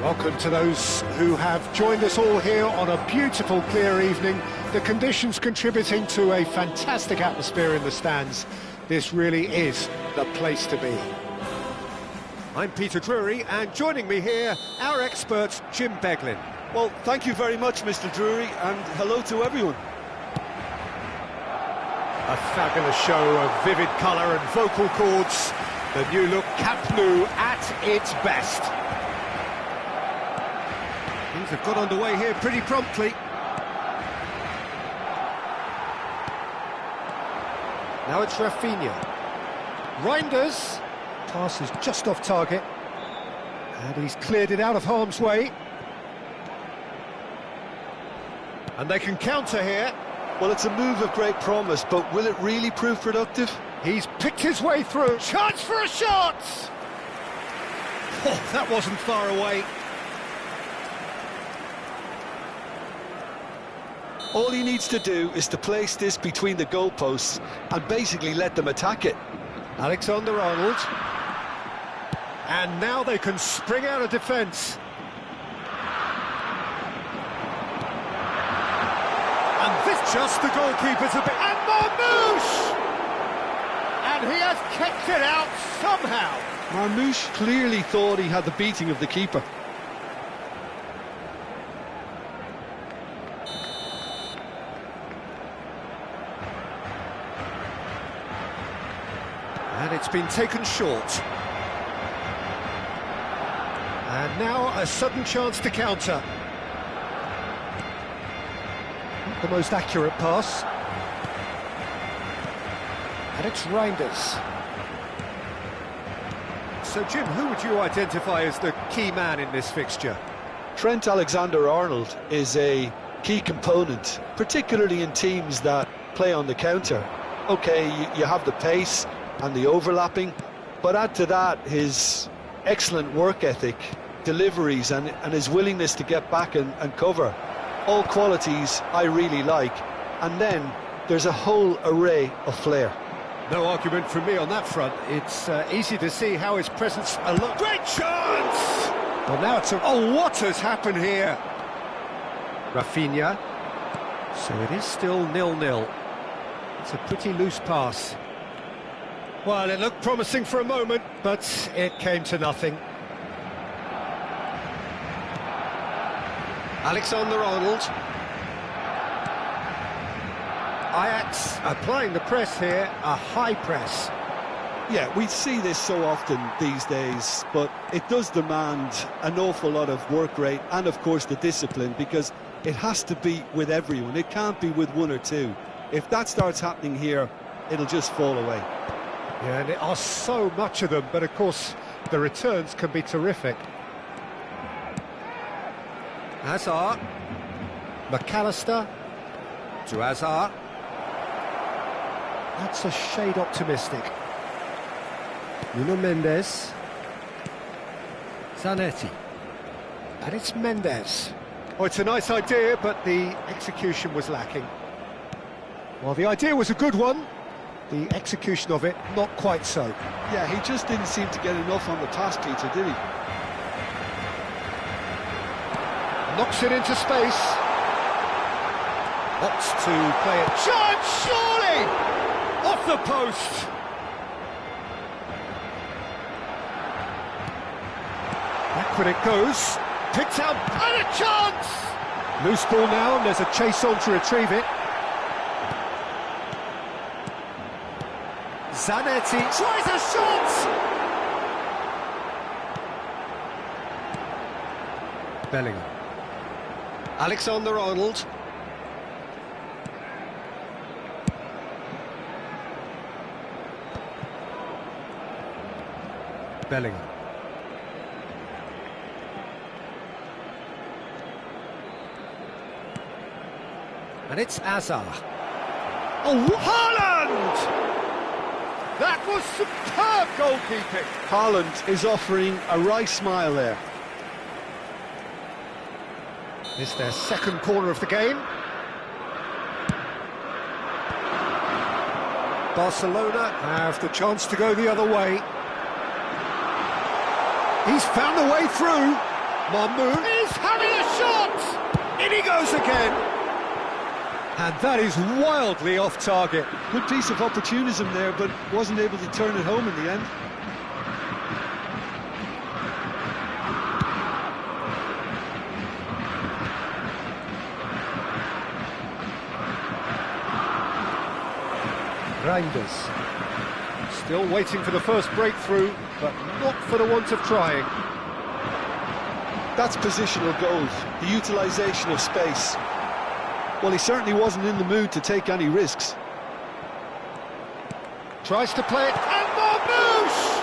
Welcome to those who have joined us all here on a beautiful, clear evening. The conditions contributing to a fantastic atmosphere in the stands. This really is the place to be. I'm Peter Drury, and joining me here, our expert, Jim Beglin. Well, thank you very much, Mr. Drury, and hello to everyone. A fabulous show of vivid colour and vocal cords. The new look Camp Nou at its best. Things have got underway here pretty promptly. Now it's Rafinha. Reinders. Pass is just off target. And he's cleared it out of harm's way. And they can counter here. Well, it's a move of great promise, but will it really prove productive? He's picked his way through. Chance for a shot! Oh, that wasn't far away. All he needs to do is to place this between the goalposts and basically let them attack it. Alexander-Arnold. And now they can spring out of defence. And this just the goalkeeper's a bit... And Marmouche! And he has kept it out somehow. Marmouche clearly thought he had the beating of the keeper. And it's been taken short. And now a sudden chance to counter. Not the most accurate pass. And it's Reinders. So, Jim, who would you identify as the key man in this fixture? Trent Alexander-Arnold is a key component, particularly in teams that play on the counter. OK, you have the pace and the overlapping, but add to that his excellent work ethic, deliveries and his willingness to get back and cover. All qualities I really like. And then there's a whole array of flair. No argument from me on that front. It's easy to see how his presence alone... Great chance! Well, now it's a... Oh, what has happened here? Rafinha. So it is still 0-0. It's a pretty loose pass. Well, it looked promising for a moment, but it came to nothing. Alexander-Arnold. Ajax applying the press here, a high press. Yeah, we see this so often these days, but it does demand an awful lot of work rate and, of course, the discipline, because it has to be with everyone. It can't be with one or two. If that starts happening here, it'll just fall away. Yeah, and there are so much of them, but of course the returns can be terrific. Hazard. McAllister to Hazard. That's a shade optimistic. Nuno Mendes. Zanetti. And it's Mendes. Oh, it's a nice idea, but the execution was lacking. Well, the idea was a good one. The execution of it, not quite so. Yeah, he just didn't seem to get enough on the pass, Peter, did he? Knocks it into space. Opts to play it. Chance, surely! Off the post! Backward it goes. Picked out, and a chance! Loose ball now, and there's a chase on to retrieve it. Zanetti tries a shot! Bellingham. Alexander-Arnold. Bellingham. And it's Hazard. Oh, Haaland! That was superb goalkeeping. Haaland is offering a wry smile there. It's their second corner of the game. Barcelona have the chance to go the other way. He's found a way through. Mahmoud is having a shot! In he goes again! And that is wildly off target. Good piece of opportunism there, but wasn't able to turn it home in the end. Reinders. Still waiting for the first breakthrough, but not for the want of trying. That's positional goals, the utilisation of space. Well, he certainly wasn't in the mood to take any risks. Tries to play it, and Marmouche!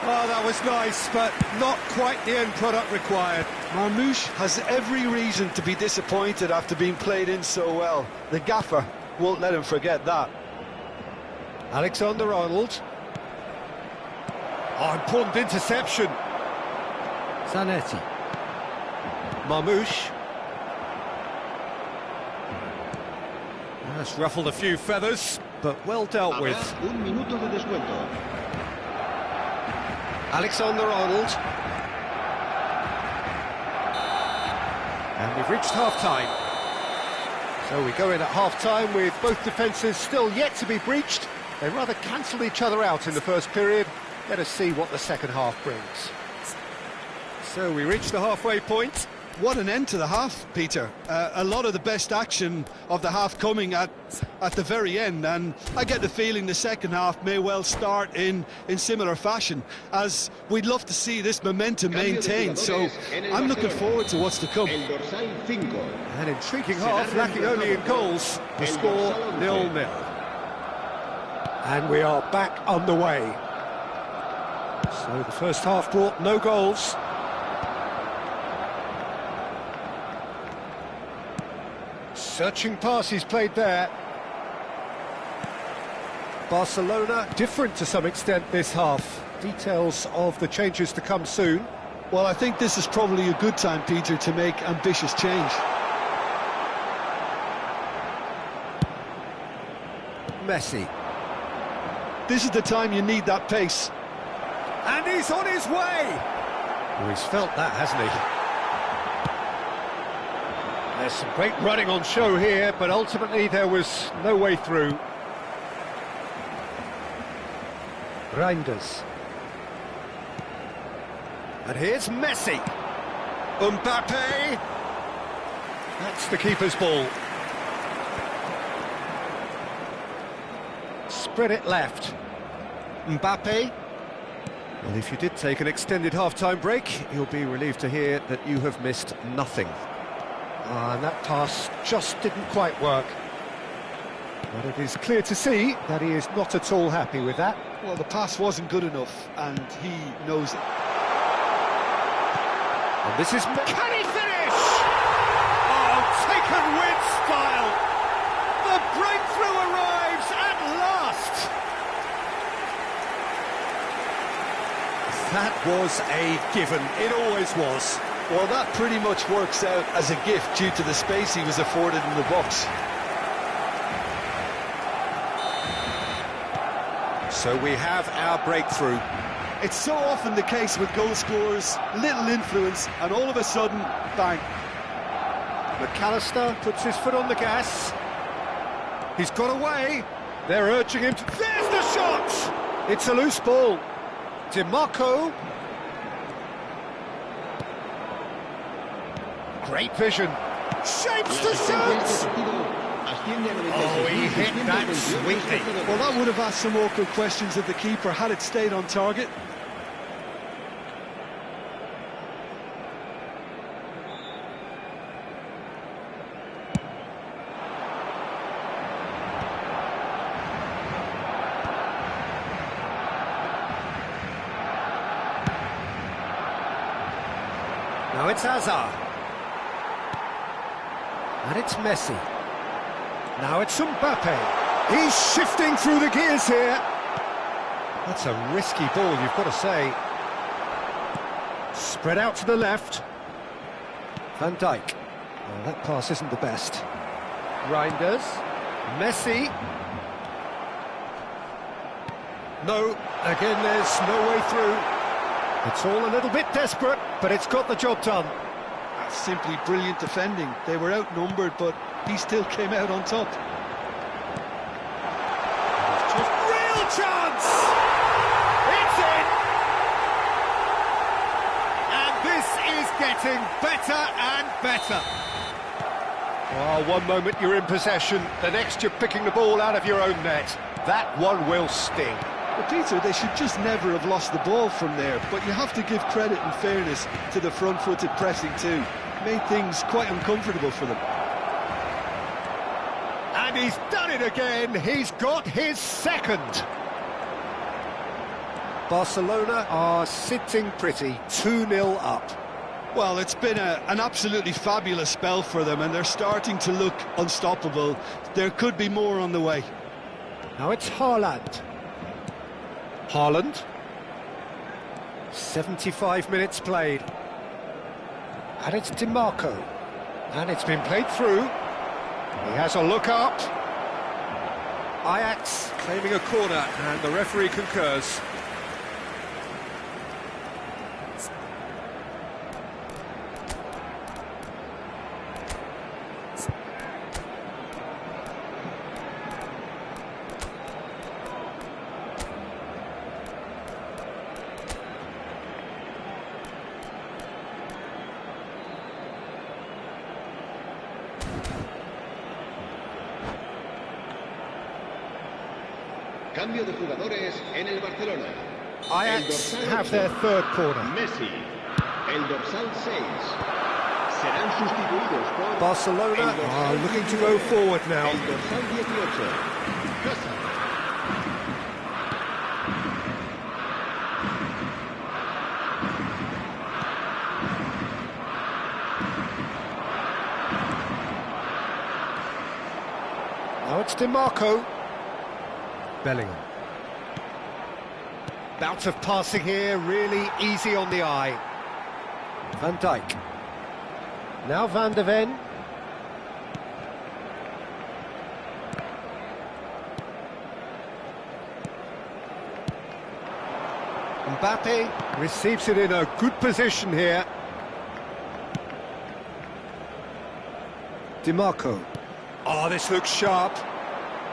Oh, that was nice, but not quite the end product required. Marmouche has every reason to be disappointed after being played in so well. The gaffer won't let him forget that. Alexander-Arnold. Oh, important interception. Zanetti. Marmouche. That's ruffled a few feathers, but well dealt with. Un minuto de descuento. Alexander-Arnold. And we've reached half-time. So we go in at half-time with both defences still yet to be breached. They rather cancelled each other out in the first period. Let us see what the second half brings. So we reach the halfway point. What an end to the half, Peter. A lot of the best action of the half coming at the very end, and I get the feeling the second half may well start in similar fashion, as we'd love to see this momentum maintained, so I'm looking forward to what's to come. An intriguing half, lacking only in goals. The score 0-0. And we are back underway. So the first half brought no goals. Searching pass he's played there. Barcelona different to some extent this half. Details of the changes to come soon. Well, I think this is probably a good time, Peter, to make ambitious change. Messi. This is the time you need that pace. And he's on his way! Oh, he's felt that, hasn't he? There's some great running on show here, but ultimately there was no way through. Reinders. And here's Messi. Mbappe. That's the keeper's ball. Spread it left. Mbappe. Well, if you did take an extended half-time break, you'll be relieved to hear that you have missed nothing. And that pass just didn't quite work. But it is clear to see that he is not at all happy with that. Well, the pass wasn't good enough, and he knows it. And this is... Can he finish? Oh, taken with style! The breakthrough arrives at last! That was a given. It always was. Well, that pretty much works out as a gift due to the space he was afforded in the box. So we have our breakthrough. It's so often the case with goal scorers, little influence, and all of a sudden, bang. McAllister puts his foot on the gas. He's got away. They're urging him to... There's the shot! It's a loose ball. DiMarco. Great vision. Shapes to shoot! Oh, he hit that sweetly. Well, that would have asked some awkward questions of the keeper had it stayed on target. Now it's Hazard. And it's Messi. Now it's Mbappe. He's shifting through the gears here. That's a risky ball, you've got to say. Spread out to the left. Van Dijk. Well, that pass isn't the best. Reinders. Messi. No, again there's no way through. It's all a little bit desperate, but it's got the job done. That's simply brilliant defending. They were outnumbered, but he still came out on top. Just real chance! It's in! And this is getting better and better. Oh, one moment you're in possession, the next you're picking the ball out of your own net. That one will sting. Well, Peter, they should just never have lost the ball from there, but you have to give credit and fairness to the front-footed pressing too. Made things quite uncomfortable for them. And he's done it again, he's got his second. Barcelona are sitting pretty, 2-0 up. Well, it's been an absolutely fabulous spell for them, and they're starting to look unstoppable. There could be more on the way. Now it's Haaland. Haaland. 75 minutes played. And it's DiMarco. And it's been played through. He has a look up. Ajax claiming a corner, and the referee concurs. Cambio de jugadores en el Barcelona. Ajax have their third corner. Messi, el dorsal 6. Serán sustituidos por Barcelona are looking to go forward now. el dorsal 18. Casa. Now it's DiMarco. Bellingham. Bout of passing here, really easy on the eye. Van Dijk. Now Van de Ven. Mbappe receives it in a good position here. DiMarco. Oh, this looks sharp.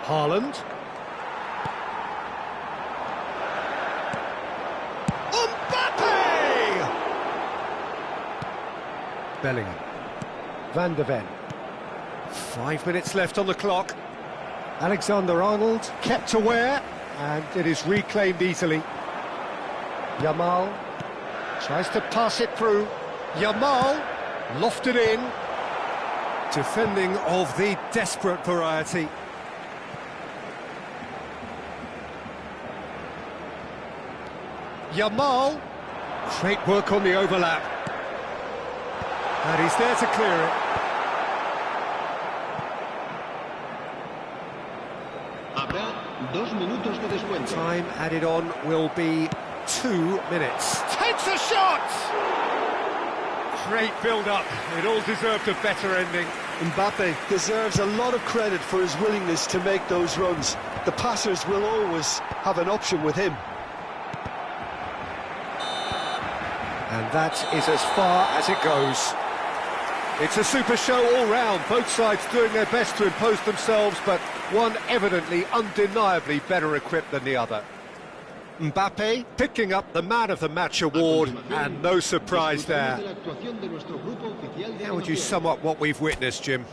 Haaland. Bellingham. Van de Ven. 5 minutes left on the clock. Alexander-Arnold kept aware, and it is reclaimed easily. Yamal tries to pass it through. Yamal lofted in. Defending of the desperate variety. Yamal. Great work on the overlap. And he's there to clear it. Habrá 2 minutos de descuento. Time added on will be 2 minutes. Takes a shot! Great build-up. It all deserved a better ending. Mbappe deserves a lot of credit for his willingness to make those runs. The passers will always have an option with him. And that is as far as it goes. It's a super show all round, both sides doing their best to impose themselves, but one evidently, undeniably better equipped than the other. Mbappe picking up the Man of the Match award, and no surprise there. How would you sum up what we've witnessed, Jim?